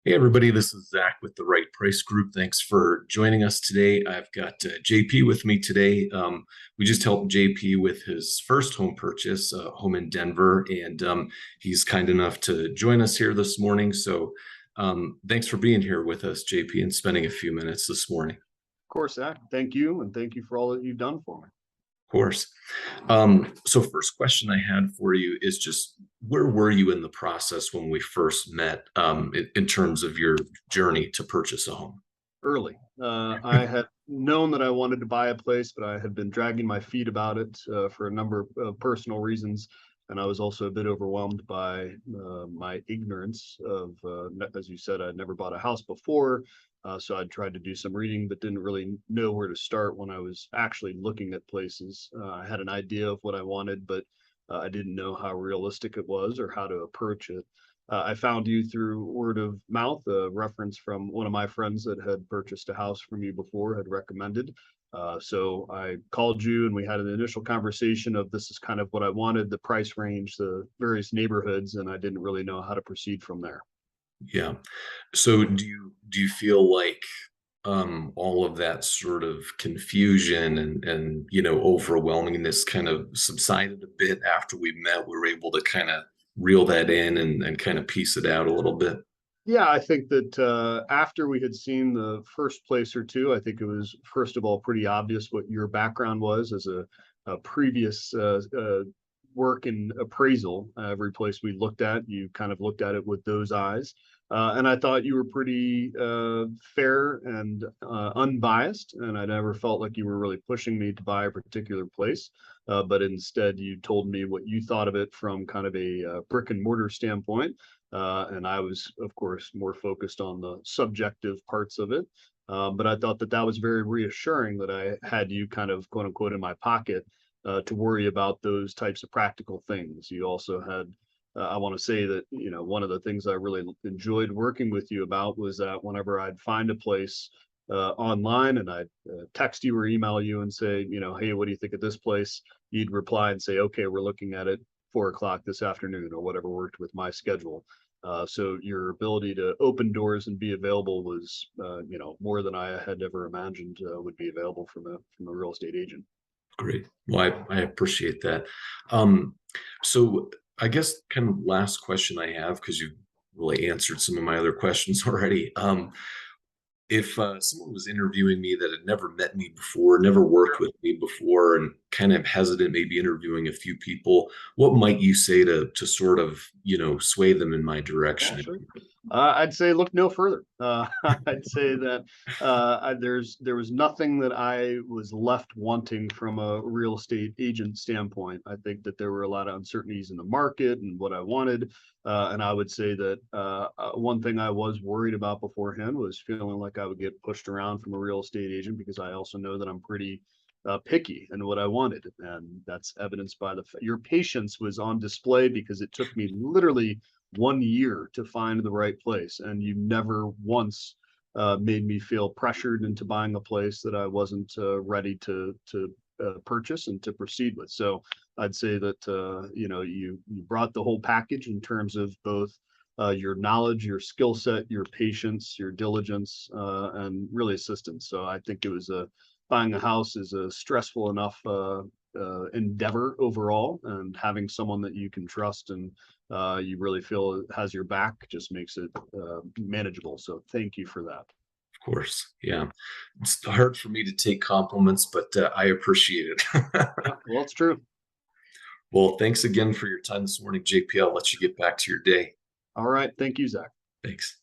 Hey, everybody, this is Zach with the Right Price Group. Thanks for joining us today. I've got JP with me today. We just helped JP with his first home purchase, a home in Denver, and he's kind enough to join us here this morning. So thanks for being here with us, JP, and spending a few minutes this morning. Of course, Zach. Thank you, and thank you for all that you've done for me. Of course. So first question I had for you is just where were you in the process when we first met in terms of your journey to purchase a home? Early. I had known that I wanted to buy a place, but I had been dragging my feet about it for a number of personal reasons. And I was also a bit overwhelmed by my ignorance of, as you said, I'd never bought a house before. So I tried to do some reading, but didn't really know where to start when I was actually looking at places. I had an idea of what I wanted, but I didn't know how realistic it was or how to approach it. I found you through word of mouth. A reference from one of my friends that had purchased a house from you before had recommended. So I called you and we had an initial conversation of this is kind of what I wanted, the price range, the various neighborhoods, and I didn't really know how to proceed from there. Yeah. So do you feel like all of that sort of confusion and overwhelmingness kind of subsided a bit after we met? We were able to kind of reel that in and kind of piece it out a little bit. Yeah, I think that after we had seen the first place or two, I think it was, first of all, pretty obvious what your background was as a previous work in appraisal. Every place we looked at, you kind of looked at it with those eyes. And I thought you were pretty fair and unbiased. And I never felt like you were really pushing me to buy a particular place. But instead, you told me what you thought of it from kind of a brick and mortar standpoint. And I was, of course, more focused on the subjective parts of it. But I thought that that was very reassuring that I had you kind of quote unquote in my pocket to worry about those types of practical things. You also had, I want to say that, one of the things I really enjoyed working with you about was that whenever I'd find a place online and I'd text you or email you and say, hey, what do you think of this place? You'd reply and say, okay, we're looking at it 4 o'clock this afternoon or whatever worked with my schedule. So your ability to open doors and be available was, more than I had ever imagined would be available from a real estate agent. Great. Well, I appreciate that. Um, so I guess kind of last question I have, because you really answered some of my other questions already. If someone was interviewing me that had never met me before, never worked with me before, and kind of hesitant, maybe interviewing a few people, what might you say to sort of, sway them in my Yeah, direction? sure. I'd say look no further. I'd say that there was nothing that I was left wanting from a real estate agent standpoint. I think that there were a lot of uncertainties in the market and what I wanted, and I would say that one thing I was worried about beforehand was feeling like I would get pushed around from a real estate agent because I also know that I'm pretty picky in what I wanted, and that's evidenced by your patience was on display because it took me literally 1 year to find the right place, and you never once made me feel pressured into buying a place that I wasn't ready to purchase and to proceed with. So I'd say that you brought the whole package in terms of both your knowledge, your skill set, your patience, your diligence, and really assistance. So I think it was a buying a house is a stressful enough endeavor overall, and having someone that you can trust and you really feel has your back just makes it manageable. So thank you for that. Of course, yeah. It's hard for me to take compliments, but I appreciate it. Yeah, well, it's true. Well, thanks again for your time this morning, JP. I'll let you get back to your day. All right. Thank you, Zach. Thanks.